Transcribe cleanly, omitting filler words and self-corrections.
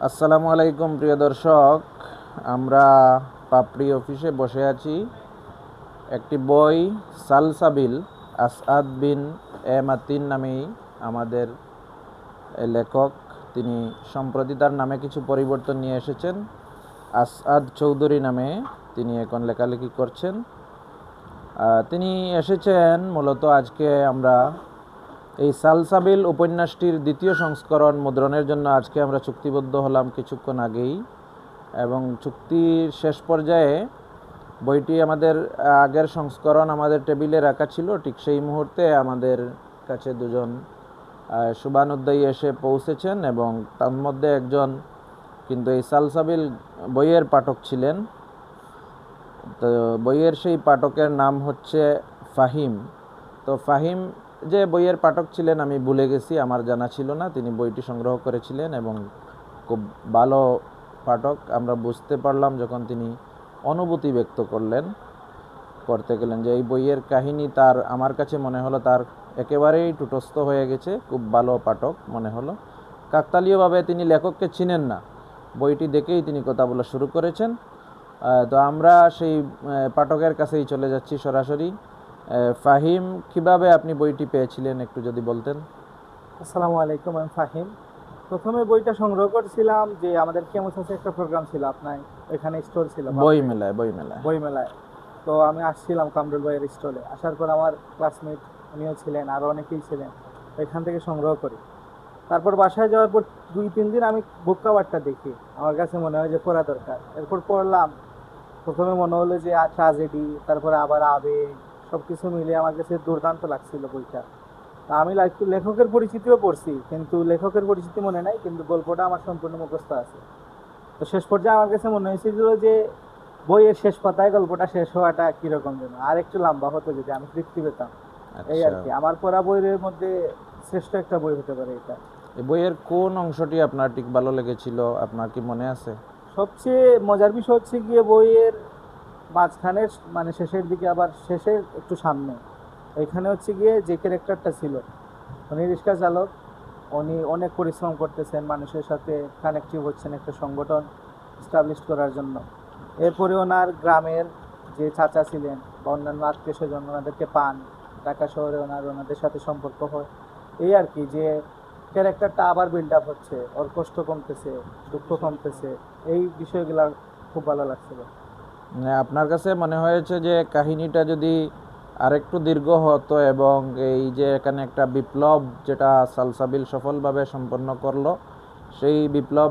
আসসালামু আলাইকুম প্রিয় দর্শক, আমরা পাপড়ি অফিসে বসে আছি। একটি বই সালসাবিল আসাদ বিন এ মাতিন নামেই আমাদের লেখক। তিনি সম্প্রতি তার নামে কিছু পরিবর্তন নিয়ে এসেছেন। আসাদ চৌধুরী নামে তিনি এখন লেখালেখি করছেন। তিনি এসেছেন মূলত আজকে আমরা এই সালসাবিল উপন্যাসটির দ্বিতীয় সংস্করণ মুদ্রণের জন্য আজকে আমরা চুক্তিবদ্ধ হলাম কিছুক্ষণ আগেই, এবং চুক্তির শেষ পর্যায়ে বইটি আমাদের আগের সংস্করণ আমাদের টেবিলে রাখা ছিল। ঠিক সেই মুহূর্তে আমাদের কাছে দুজন শুভানুদ্দায়ী এসে পৌঁছেছেন, এবং তার মধ্যে একজন কিন্তু এই সালসাবিল বইয়ের পাঠক ছিলেন। তো বইয়ের সেই পাঠকের নাম হচ্ছে ফাহিম। তো ফাহিম যে বইয়ের পাঠক ছিলেন আমি ভুলে গেছি, আমার জানা ছিল না। তিনি বইটি সংগ্রহ করেছিলেন এবং খুব ভালো পাঠক আমরা বুঝতে পারলাম যখন তিনি অনুভূতি ব্যক্ত করতে গেলেন যে এই বইয়ের কাহিনী তার, আমার কাছে মনে হলো তার একেবারেই টুটস্থ হয়ে গেছে। খুব ভালো পাঠক মনে হলো। কাকতালীয়ভাবে তিনি লেখককে চিনেন না, বইটি দেখেই তিনি কথা বলা শুরু করেছেন। তো আমরা সেই পাঠকের কাছেই চলে যাচ্ছি সরাসরি। ফাহিম, কিভাবে আপনি বইটি পেয়েছিলেন একটু যদি বলতেন। আসসালামু আলাইকুম, আমি ফাহিম। প্রথমে বইটা সংগ্রহ করছিলাম যে আমাদের কেমন আছে একটা প্রোগ্রাম ছিল আপনার এখানে, স্টোর ছিল বই মেলায় বই মেলায় বই মেলায়। তো আমি আসছিলাম কামরুল ভাইয়ের স্টলে, আসার পর আমার ক্লাসমেট উনিও ছিলেন, আরও অনেকেই ছিলেন। এখান থেকে সংগ্রহ করি। তারপর বাসায় যাওয়ার পর 2-3 দিন আমি বুক কভারটা দেখি, আমার কাছে মনে হয় যে পড়া দরকার। এরপর পড়লাম। প্রথমে মনে হলো যে ট্রাজেডি, তারপরে আবার আবেগ, সব কিছু মিলে আমার কাছে দুর্দান্ত লাগছিল বইটা। তা আমি লেখকের পরিচিতিও পড়ছি, কিন্তু লেখকের পরিচিতি মনে নাই, কিন্তু গল্পটা আমার সম্পূর্ণ মুখস্থ আছে। তো শেষ পর্যায়ে আমার কাছে মনে হয়েছিল যে বইয়ের শেষ পাতায় গল্পটা শেষ হওয়াটা কিরকম যেন আর একটু লম্বা হতো, যদি আমি তৃপ্তি পেতাম। এই আর আচ্ছা, কি, আমার পড়া বইয়ের মধ্যে শ্রেষ্ঠ একটা বই হতে পারে এটা। এই বইয়ের কোন অংশটি আপনার ঠিক ভালো লেগেছিল, আপনার কি মনে আছে? সবচেয়ে মজার বিষয় হচ্ছে গিয়ে বইয়ের মাঝখানের মানে শেষের দিকে, আবার শেষের একটু সামনে, এখানে হচ্ছে গিয়ে যে ক্যারেক্টারটা ছিল, উনি রিক্সা চালক। উনি অনেক পরিশ্রম করতেছেন, মানুষের সাথে কানেক্টিভ হচ্ছেন একটা সংগঠন এস্টাবলিশ করার জন্য। এরপরে ওনার গ্রামের যে চাচা ছিলেন বা অন্যান্য আত্মীয় স্বজন ওনাদেরকে পান, ঢাকা শহরে ওনাদের সাথে সম্পর্ক হয়। এই আর কি, যে ক্যারেক্টারটা আবার বিল্ড আপ হচ্ছে, ওর কষ্ট কমতেছে, দুঃখ কমতেছে। এই বিষয়গুলো খুব ভালো লাগছিল। আপনার কাছে মনে হয়েছে যে কাহিনীটা যদি আরেকটু দীর্ঘ হতো, এবং এই যে এখানে একটা বিপ্লব যেটা সালসাবিল সফলভাবে সম্পন্ন করলো, সেই বিপ্লব